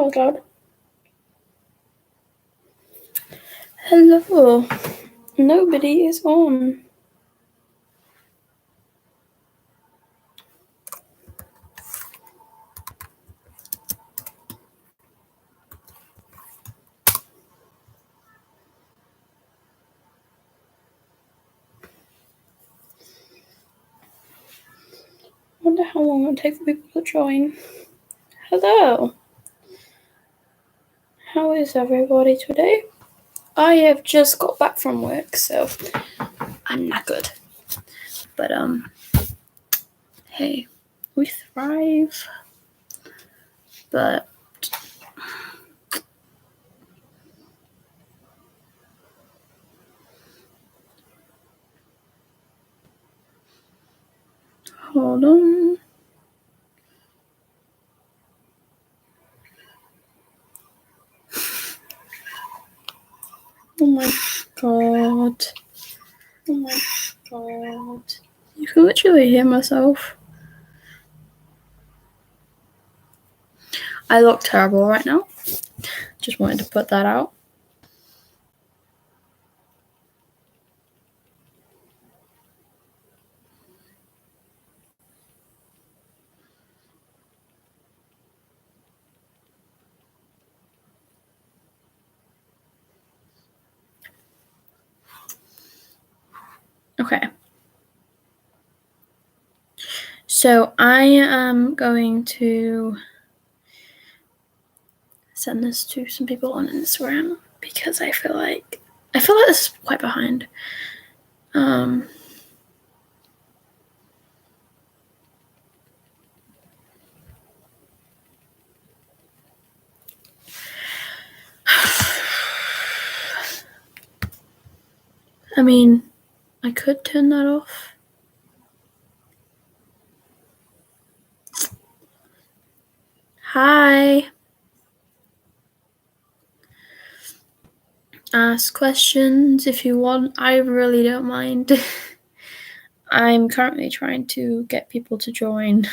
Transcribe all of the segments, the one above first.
was loud. Hello. Nobody is on. Wonder how long it'll take for people to join. Hello. How is everybody today? I have just got back from work, so I'm not good. But hey, we thrive. But hold on. Oh my god. Oh my god. You can literally hear myself. I look terrible right now. Just wanted to put that out. Okay. So I am going to send this to some people on Instagram because I feel like this is quite behind. I mean, I could turn that off. Hi. Ask questions if you want. I really don't mind. I'm currently trying to get people to join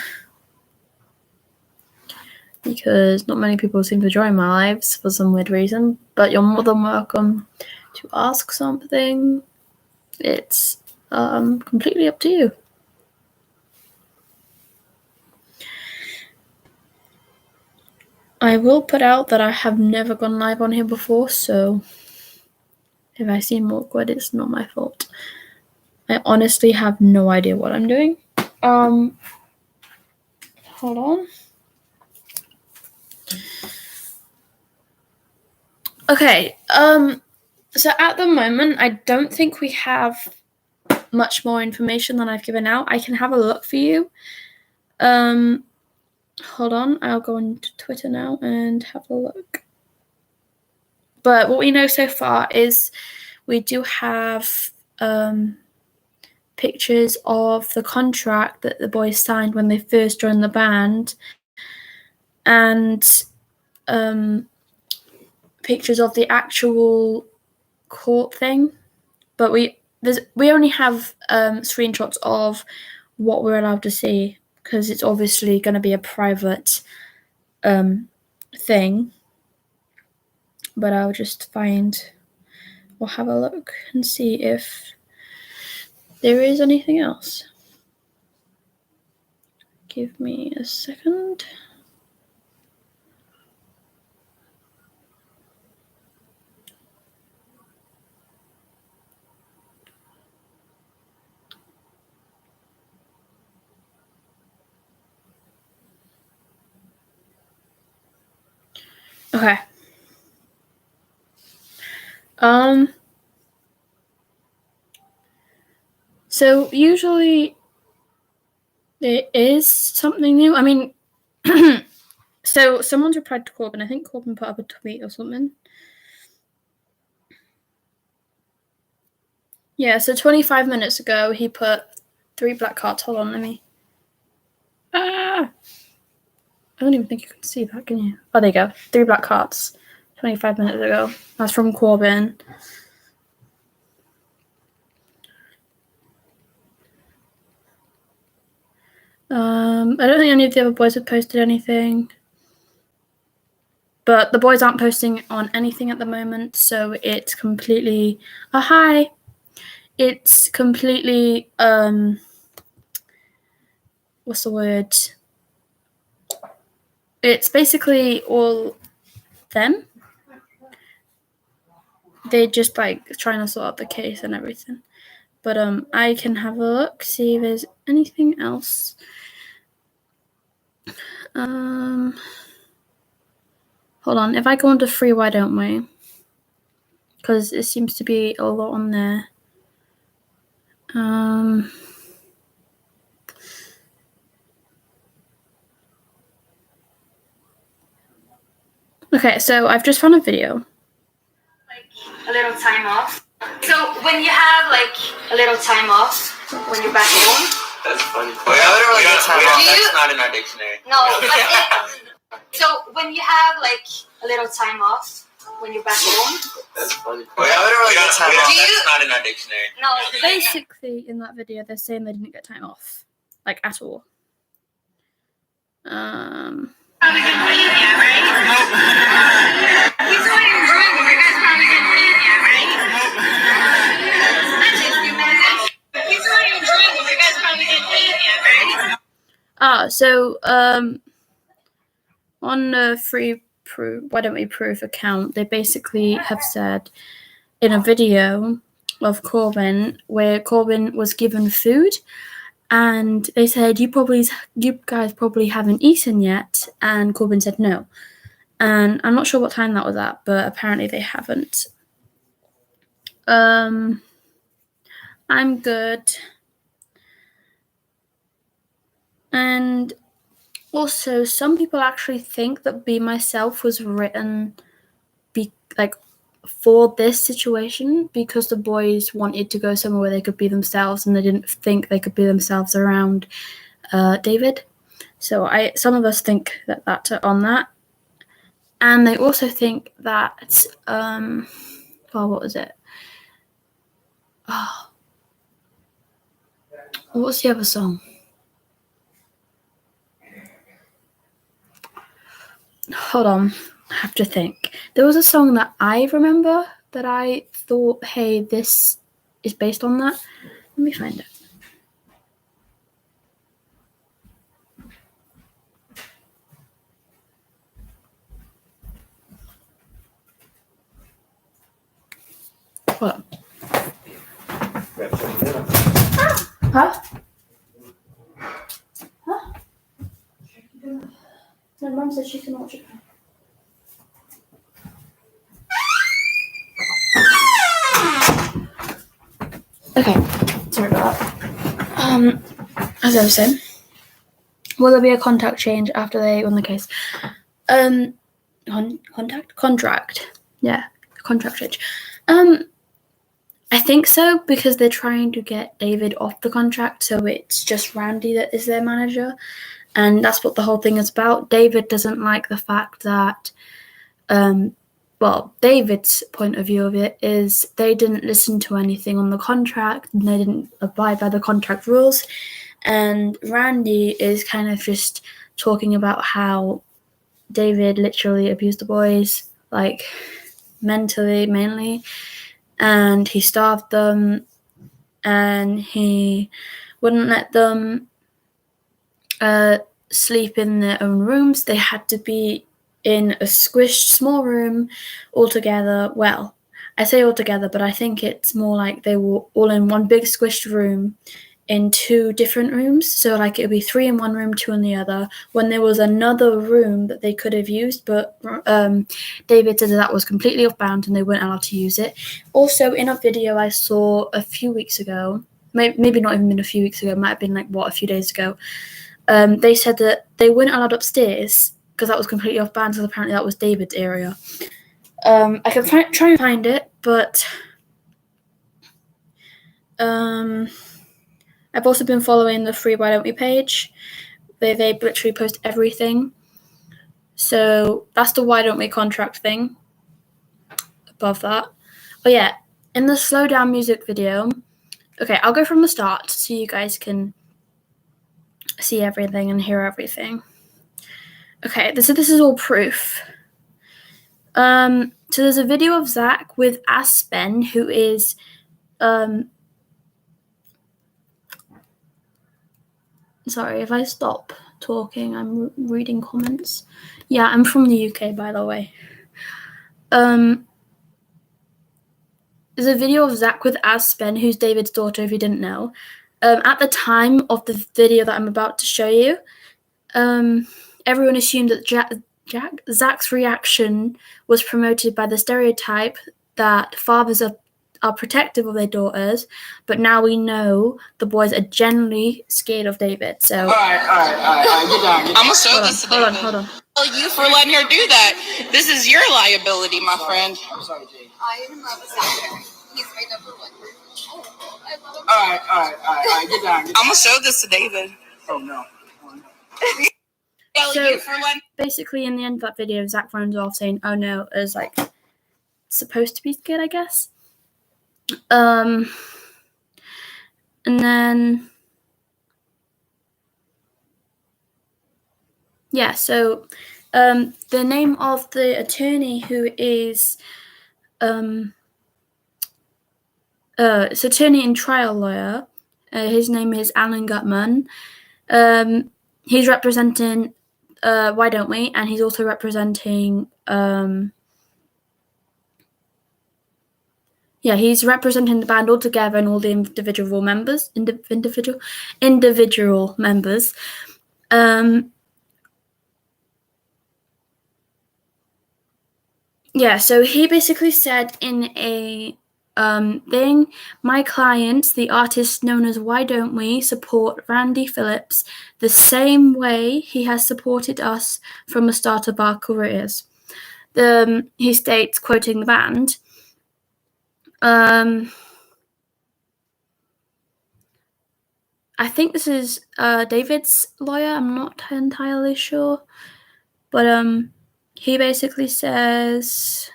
because not many people seem to join my lives for some weird reason, but you're more than welcome to ask something. It's completely up to you. I will put out that I have never gone live on here before, so if I seem awkward, it's not my fault. I honestly have no idea what I'm doing. Hold on. Okay, so at the moment, I don't think we have much more information than I've given out. I can have a look for you. Hold on, I'll go on to Twitter now and have a look. But what we know so far is we do have pictures of the contract that the boys signed when they first joined the band, and pictures of the actual court thing. But we only have screenshots of what we're allowed to see because it's obviously going to be a private thing. But I'll just find or have a look and see if there is anything else. Give me a second. Okay. So usually there is something new. I mean, so someone's replied to Corbin. I think Corbin put up a tweet or something. Yeah, so 25 minutes ago, he put 3 black cards. Hold on, let me... I don't even think you can see that, can you? Oh, there you go. 3 black cards 25 minutes ago. That's from Corbin. I don't think any of the other boys have posted anything. But the boys aren't posting on anything at the moment, so it's completely hi. It's completely what's the word? It's basically all them. They're just like trying to sort out the case and everything. But I can have a look, see if there's anything else. Hold on. If I go on to free, why don't we? Because it seems to be a lot on there. Okay, so I've just found a video. Like a little time off. So when you have like a little time off when you're back home. That's funny. We got time off. That's not in our dictionary. No, but so when you have like a little time off when you're back home. That's funny. We got time off. That's not in our dictionary. No. Basically, in that video, they're saying they didn't get time off, like at all. Probably didn't leave yet, right? He's not even drunk, but you guys probably didn't leave yet, right? That's just a few minutes. He's not even drunk, but you guys probably didn't leave yet, right? So on the free proof, why don't we proof account, they basically have said in a video of Corbin where Corbin was given food. And they said, you guys probably haven't eaten yet. And Corbin said no. And I'm not sure what time that was at, but apparently they haven't. I'm good. And also, some people actually think that Be Myself was written for this situation because the boys wanted to go somewhere where they could be themselves and they didn't think they could be themselves around David. So some of us think that that's on that. And they also think that what was it? Oh, what's the other song? Hold on. I have to think. There was a song that I remember that I thought, hey, this is based on that. Let me find it. Hold on. Huh? Huh? My mum said she can watch it. Okay, sorry about that. As I was saying, will there be a contract change after they won the case? Contract. Yeah, contract change. I think so because they're trying to get David off the contract, so it's just Randy that is their manager, and that's what the whole thing is about. David doesn't like the fact that, David's point of view of it is they didn't listen to anything on the contract and they didn't abide by the contract rules. And Randy is kind of just talking about how David literally abused the boys, like mentally mainly, and he starved them and he wouldn't let them sleep in their own rooms. They had to be in a squished small room all together. Well, I say all together, but I think it's more like they were all in one big squished room in two different rooms. So like it would be 3 in one room, 2 in the other, when there was another room that they could have used, but David said that was completely off bounds and they weren't allowed to use it. Also, in a video I saw a few weeks ago, maybe not even been a few weeks ago, it might have been a few days ago, they said that they weren't allowed upstairs because that was completely off bounds, because apparently that was David's area. I can try and find it, but I've also been following the Free Why Don't We page. They literally post everything. So that's the Why Don't We contract thing. Above that. Oh yeah, in the slow down music video. Okay, I'll go from the start so you guys can see everything and hear everything. Okay, so this is all proof. So there's a video of Zach with Aspen, who is sorry if I stop talking. I'm reading comments. Yeah, I'm from the UK, by the way. There's a video of Zach with Aspen, who's David's daughter, if you didn't know. At the time of the video that I'm about to show you, everyone assumed that Zach's reaction was promoted by the stereotype that fathers are protective of their daughters, but now we know the boys are generally scared of David. So all right, get down. I'm gonna show this to David. Hold on. Tell you for letting her do that. This is your liability, my friend. I'm sorry, Jay. I am not a sister. He's my number one. All right, get down. I'm gonna show this to David. Oh no. Tell So- you for letting. Basically, in the end of that video, Zach runs off saying, "Oh no," is like supposed to be scared, I guess. And then yeah, so the name of the attorney who is it's attorney and trial lawyer. His name is Alan Gutman. He's representing Why Don't We, and he's also representing he's representing the band altogether and all the individual members. So he basically said in a thing, my clients, the artists known as Why Don't We, support Randy Phillips the same way he has supported us from the start of our careers. He states, quoting the band, I think this is David's lawyer. I'm not entirely sure, but he basically says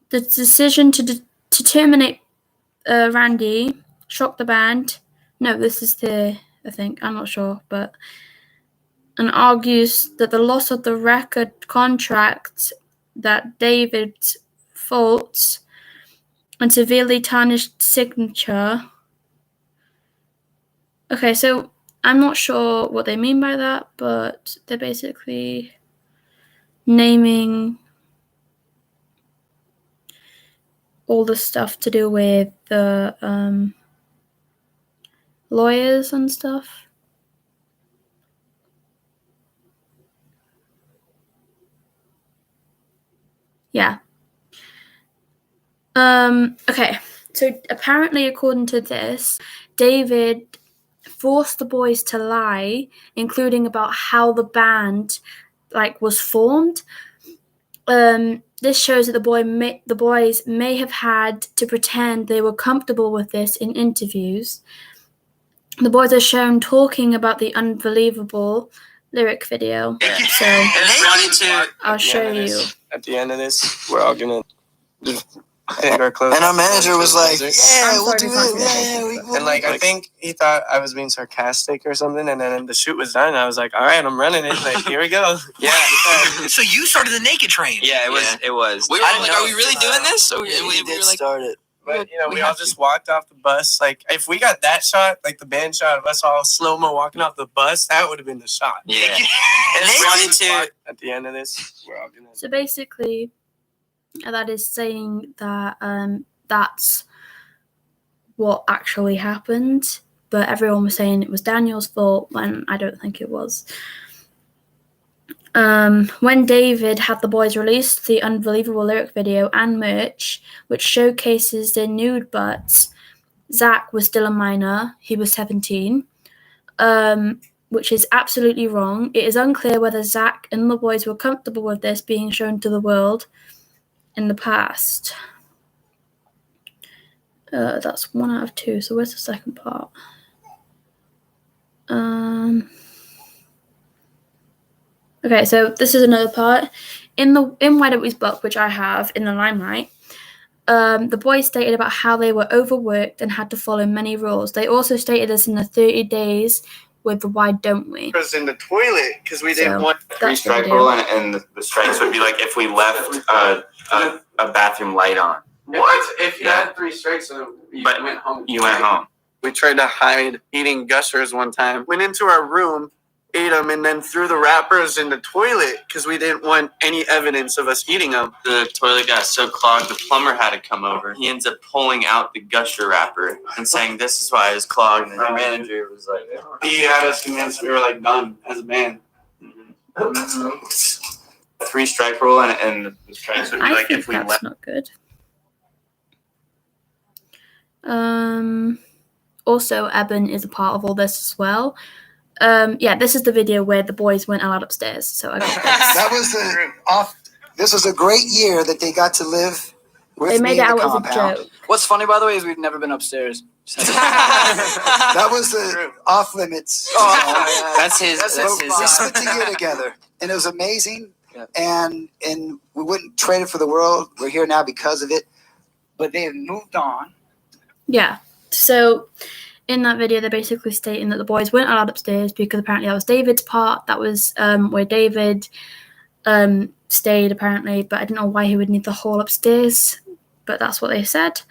the decision to terminate Randy shocked the band. No, this is I think, I'm not sure, but and argues that the loss of the record contract that David's faults and severely tarnished signature. Okay, so I'm not sure what they mean by that, but they're basically naming all the stuff to do with the lawyers and stuff. Yeah. Okay, so apparently, according to this, David forced the boys to lie, including about how the band was formed. This shows that the boys may have had to pretend they were comfortable with this in interviews. The boys are shown talking about the unbelievable lyric video. So I'll show you. At the end of this, we're all gonna just pick our clothes. And our manager was like, "Yeah, I'm we'll sorry do if I can't it." see Yeah, the we faces, And I think he thought I was being sarcastic or something, and then the shoot was done. And I was like, "All right, I'm running it. Like, here we go." Yeah. So you started the naked train. Yeah, it was. Yeah. It was. We were like, are we really doing this? So we We were did like, start it. But we all just walked off the bus. Like, if we got that shot, like the band shot of us all slow mo walking off the bus, that would have been the shot. yeah. And they wanted to. At the end of this, we're all gonna. So basically, that is saying that that's what actually happened, but everyone was saying it was Daniel's fault when I don't think it was. When David had the boys release the unbelievable lyric video and merch, which showcases their nude butts, Zach was still a minor. He was 17, which is absolutely wrong. It is unclear whether Zach and the boys were comfortable with this being shown to the world in the past. That's 1 out of 2. So where's the second part? Okay, so this is another part. In Why Don't We's book, which I have in the Limelight, the boys stated about how they were overworked and had to follow many rules. They also stated this in the 30 days with the why don't we? Was in the toilet because we didn't So, want that's the strike video. rule, and the strikes would be like if we left a bathroom light on. What? If you Yeah. had 3 strikes, you But went home. You went home. We tried to hide eating gushers one time. Went into our room, ate them, and then threw the wrappers in the toilet because we didn't want any evidence of us eating them. The toilet got so clogged, the plumber had to come over. He ends up pulling out the gusher wrapper and saying, "This is why it's clogged." And the manager was like, He had us convinced we were like done as a band. 3 strike rule, and the strikes would be I like think if we that's left. not good. Also, Eben is a part of all this as well. Yeah, this is the video where the boys went out upstairs. So I got That was this was a great year that they got to live with They me made in it the out as a compound. joke. What's funny, by the way, is we've never been upstairs. That was the off limits. That's his. We spent the year together, and it was amazing. Yeah. And we wouldn't trade it for the world. We're here now because of it. But they have moved on. Yeah. So in that video, they're basically stating that the boys weren't allowed upstairs because apparently that was David's part. That was where David stayed, apparently. But I don't know why he would need the hall upstairs. But that's what they said.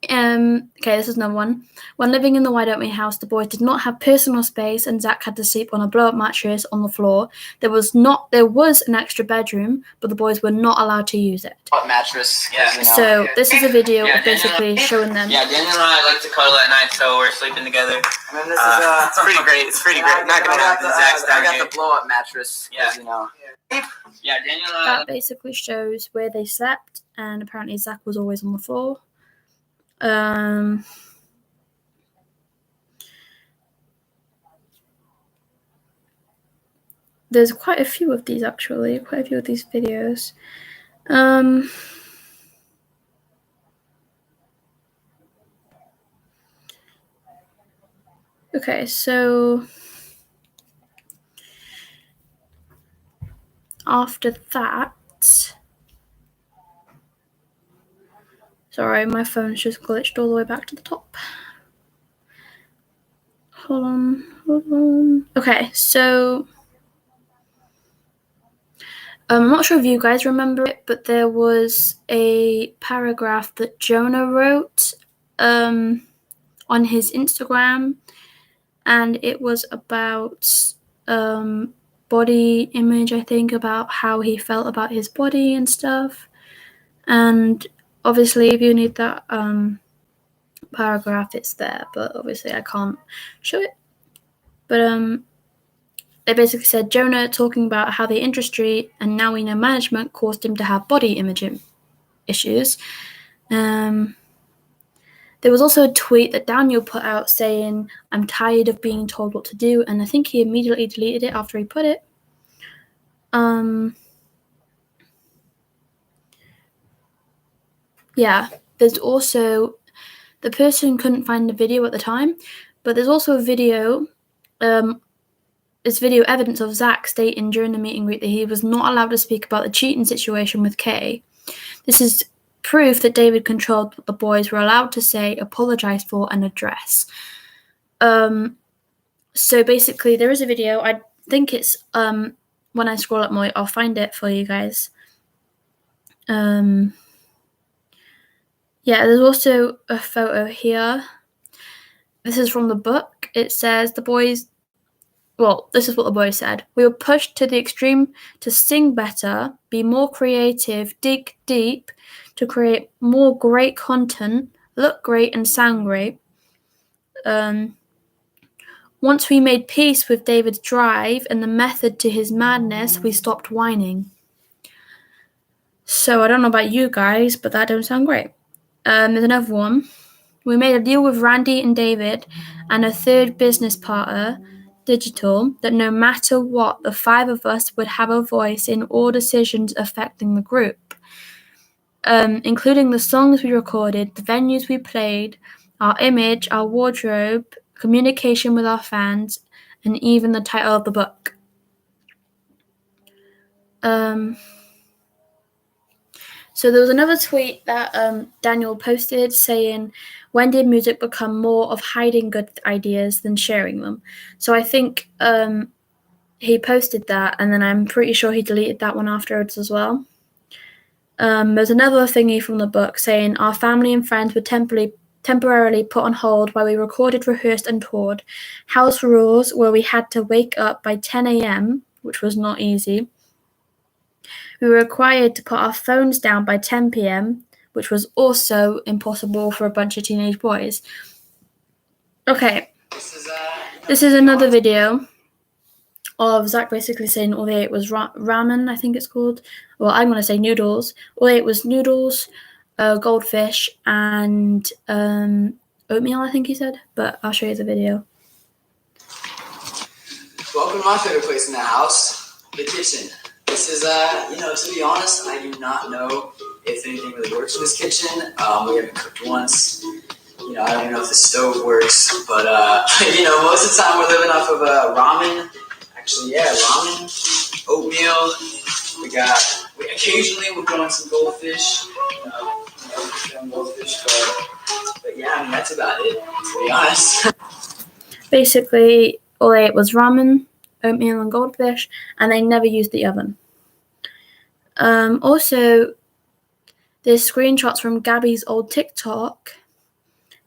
Okay, this is another one. When living in the Why Don't We house, the boys did not have personal space, and Zach had to sleep on a blow-up mattress on the floor. There was an extra bedroom, but the boys were not allowed to use it. Mattress. Yeah. So this is a video Yeah, of basically showing them. Yeah, Daniel and I like to cuddle at night, so we're sleeping together. And then this is It's pretty great. It's pretty great. Not gonna have the Zach's I down got here. the blow-up mattress. Yeah. Yeah, Daniel and I. That basically shows where they slept, and apparently Zach was always on the floor. There's quite a few of these actually, quite a few of these videos. Okay, so after that, sorry, my phone's just glitched all the way back to the top. Hold on. Okay, so I'm not sure if you guys remember it, but there was a paragraph that Jonah wrote on his Instagram, and it was about body image, I think, about how he felt about his body and stuff. And obviously, if you need that paragraph, it's there, but obviously I can't show it. But they basically said Jonah talking about how the industry and now we know management caused him to have body image issues. There was also a tweet that Daniel put out saying, "I'm tired of being told what to do," and I think he immediately deleted it after he put it. Yeah, there's also, the person couldn't find the video at the time, but there's also a video, there's video evidence of Zach stating during the meet and greet that he was not allowed to speak about the cheating situation with Kay. This is proof that David controlled what the boys were allowed to say, apologize for, and address. So basically, there is a video. I think it's when I scroll up more, I'll find it for you guys. Yeah, there's also a photo here. This is from the book. It says the boys. Well, this is what the boys said. We were pushed to the extreme to sing better, be more creative, dig deep, to create more great content, look great, and sound great. Once we made peace with David's drive and the method to his madness, we stopped whining. So I don't know about you guys, but that don't sound great. There's another one. We made a deal with Randy and David and a third business partner, Digital, that no matter what, the 5 of us would have a voice in all decisions affecting the group, including the songs we recorded, the venues we played, our image, our wardrobe, communication with our fans, and even the title of the book. So there was another tweet that Daniel posted saying, when did music become more of hiding good ideas than sharing them? So I think he posted that, and then I'm pretty sure he deleted that one afterwards as well. There's another thingy from the book saying, our family and friends were temporarily put on hold while we recorded, rehearsed, and toured. House rules where we had to wake up by 10 a.m., which was not easy. We were required to put our phones down by 10 p.m., which was also impossible for a bunch of teenage boys. Okay, this is another video of Zach basically saying all they ate was ramen, I think it's called. Well, I'm going to say noodles. All they ate was noodles, goldfish, and oatmeal, I think he said. But I'll show you the video. Welcome to my favorite place in the house, the kitchen. This is, to be honest, I do not know if anything really works in this kitchen. We haven't cooked once. I don't even know if the stove works, but, most of the time we're living off of ramen. Actually, yeah, ramen, oatmeal. We occasionally will throw in some goldfish, but yeah, I mean, that's about it, to be honest. Basically, all they ate was ramen, oatmeal, and goldfish, and they never used the oven. Also, there's screenshots from Gabby's old TikTok,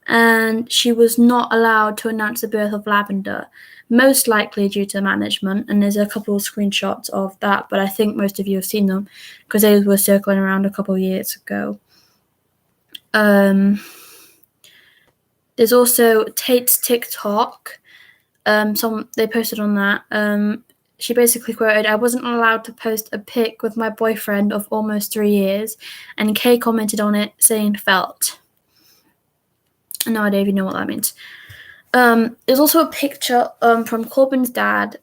and she was not allowed to announce the birth of Lavender, most likely due to management, and there's a couple of screenshots of that, but I think most of you have seen them, because they were circling around a couple of years ago. There's also Tate's TikTok. They posted on that. She basically quoted, I wasn't allowed to post a pic with my boyfriend of almost 3 years, and Kay commented on it saying felt. No idea if you know what that means. There's also a picture from Corbin's dad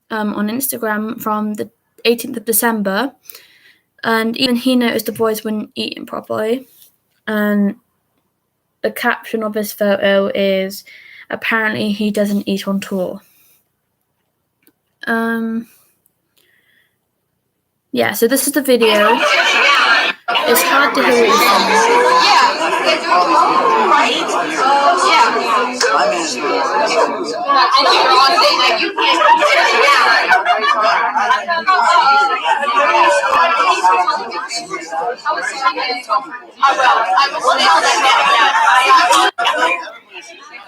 on Instagram from the 18th of December, and even he noticed the boys weren't eating properly. And the caption of this photo is, apparently he doesn't eat on tour. Yeah, so this is the video. It's hard to hear what you're saying.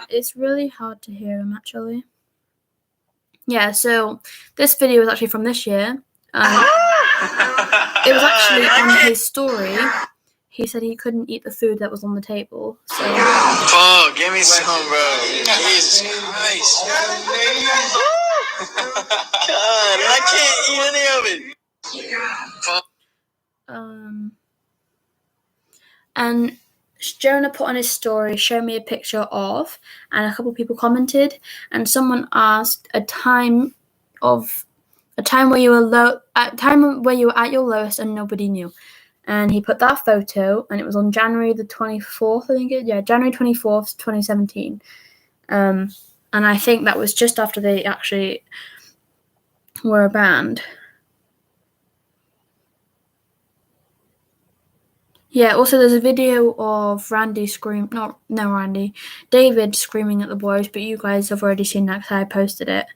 It's really hard to hear him, actually. Yeah, so this video is actually from this year. It was actually on his story. He said he couldn't eat the food that was on the table. So. Oh, give me some, bro. Jesus Christ. God, I can't eat any of it. And Jonah put on his story, show me a picture of, and a couple of people commented, and someone asked a time where you were at your lowest and nobody knew. And he put that photo, and it was on January the 24th, I think January 24th, 2017. And I think that was just after they actually were a band. Yeah, also there's a video of David screaming at the boys, but you guys have already seen that because I posted it.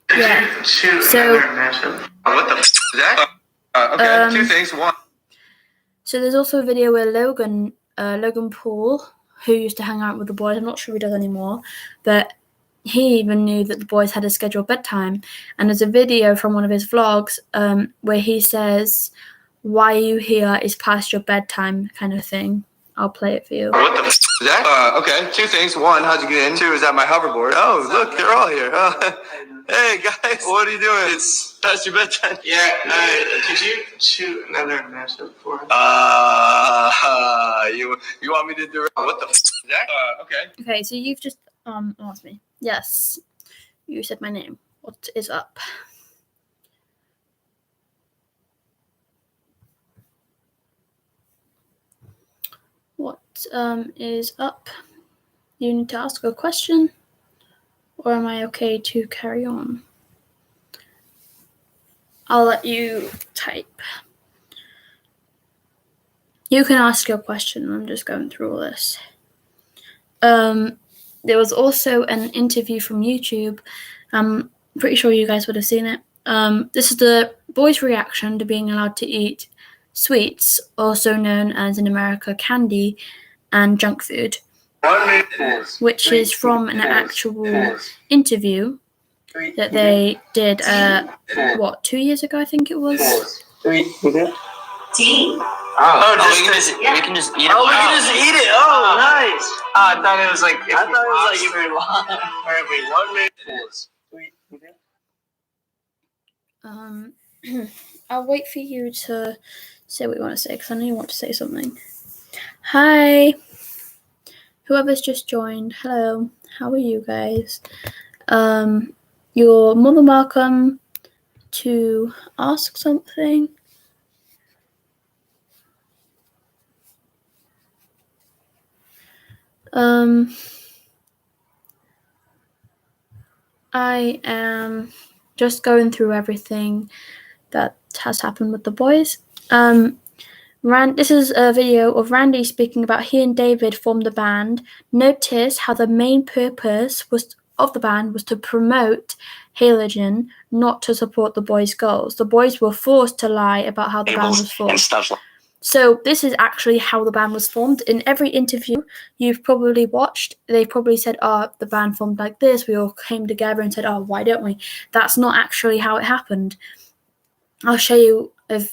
Yeah. So, What the f is that? Okay, two things. One. So there's also a video where Logan Paul, who used to hang out with the boys, I'm not sure he does anymore, but he even knew that the boys had a scheduled bedtime. And there's a video from one of his vlogs where he says, why are you here? It's past your bedtime, kind of thing. I'll play it for you. What the f is that? Okay, two things. One, how'd you get in? Two, is that my hoverboard? Oh, look, they're all here. Hey, guys, what are you doing? It's past your bedtime. Yeah, could you shoot another matchup for us? You want me to do it? What the f is that? Okay. Okay, so you've just asked me. Yes, you said my name. What is up? What is up? You need to ask a question, or am I okay to carry on? I'll let you type. You can ask your question. I'm just going through all this. There was also an interview from YouTube. I'm pretty sure you guys would have seen it. This is the boys' reaction to being allowed to eat sweets, also known as in America candy, and junk food, which is from an actual interview that they did, 2 years ago, I think it was. We can just eat it. Oh, we can just eat it. Oh, nice. I thought it was like if we want. Or if we 1 minute. I'll wait for you to say what you want to say, because I know you want to say something. Hi. Whoever's just joined, hello. How are you guys? You're more than welcome to ask something. I am just going through everything that has happened with the boys. This is a video of Randy speaking about he and David formed the band. Notice how the main purpose of the band was to promote Halogen, not to support the boys' goals. The boys were forced to lie about how the band was formed. So this is actually how the band was formed. In every interview you've probably watched, they probably said, oh, the band formed like this. We all came together and said, oh, why don't we? That's not actually how it happened. I'll show you a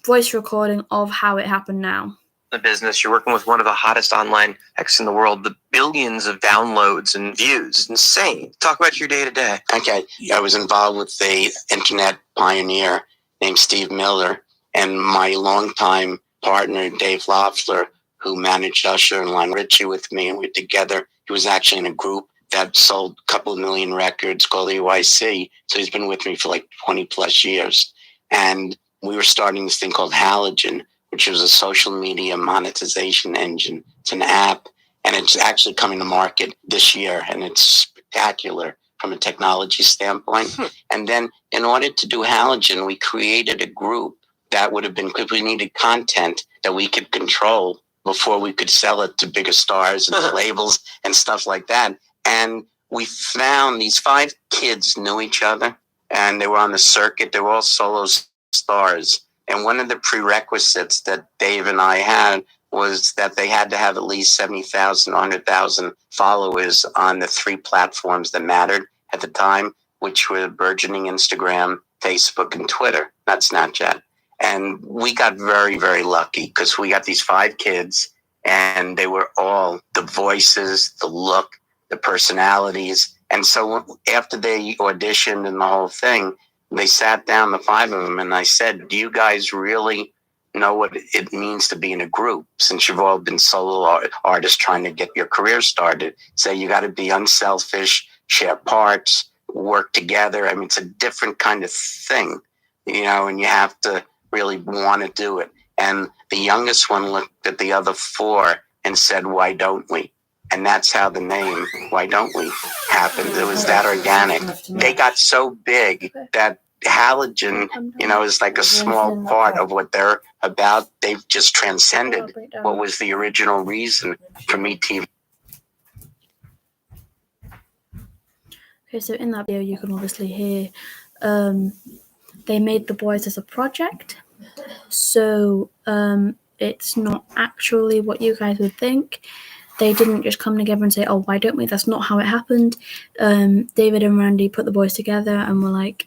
voice recording of how it happened now. The business, you're working with one of the hottest online acts in the world, the billions of downloads and views. It's insane. Talk about your day to day. Okay, I was involved with the internet pioneer named Steve Miller, and my longtime partner, Dave Loeffler, who managed Usher and Lionel Richie with me, and we're together. He was actually in a group that sold a couple of million records called EYC. So he's been with me for like 20 plus years. And we were starting this thing called Halogen, which was a social media monetization engine. It's an app, and it's actually coming to market this year, and it's spectacular from a technology standpoint. And then in order to do Halogen, we created a group that would have been, because we needed content that we could control before we could sell it to bigger stars and labels and stuff like that. And we found these 5 kids knew each other, and they were on the circuit. They were all solo stars. And one of the prerequisites that Dave and I had was that they had to have at least 70,000, 100,000 followers on the 3 platforms that mattered at the time, which were burgeoning Instagram, Facebook, and Twitter, not Snapchat. And we got very, very lucky because we got these 5 kids, and they were all the voices, the look, the personalities. And so after they auditioned and the whole thing, they sat down, the 5 of them, and I said, do you guys really know what it means to be in a group? Since you've all been solo artists trying to get your career started, so you got to be unselfish, share parts, work together. I mean, it's a different kind of thing, and you have to really want to do it. And the youngest one looked at the other 4 and said, why don't we? And that's how the name, Why Don't We, happened. It was that organic. They got so big that Halogen, is like a small part of what they're about. They've just transcended what was the original reason for Me TV. Okay, so in that video you can obviously hear they made the boys as a project. So it's not actually what you guys would think. They didn't just come together and say, oh, why don't we? That's not how it happened. David and Randy put the boys together and were like,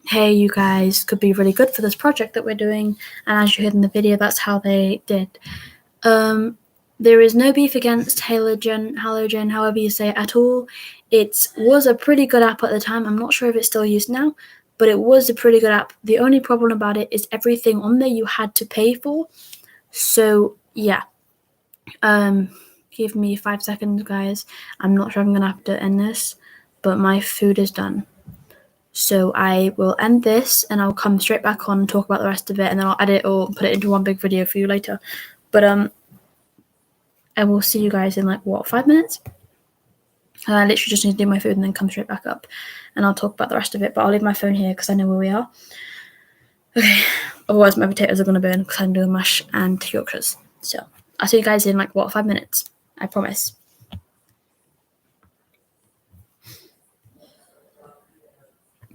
hey, you guys could be really good for this project that we're doing. And as you heard in the video, that's how they did. There is no beef against Halogen, however you say it, at all. It was a pretty good app at the time. I'm not sure if it's still used now, but it was a pretty good app. The only problem about it is everything on there you had to pay for. So, yeah. Give me 5 seconds, guys. I'm not sure I'm going to have to end this, but my food is done. So I will end this, and I'll come straight back on and talk about the rest of it, and then I'll edit or put it into one big video for you later. But I will see you guys in 5 minutes? I literally just need to do my food and then come straight back up, and I'll talk about the rest of it, but I'll leave my phone here because I know where we are. Okay, otherwise my potatoes are going to burn because I'm doing mash and Yorkshires. So I'll see you guys in like, 5 minutes? I promise.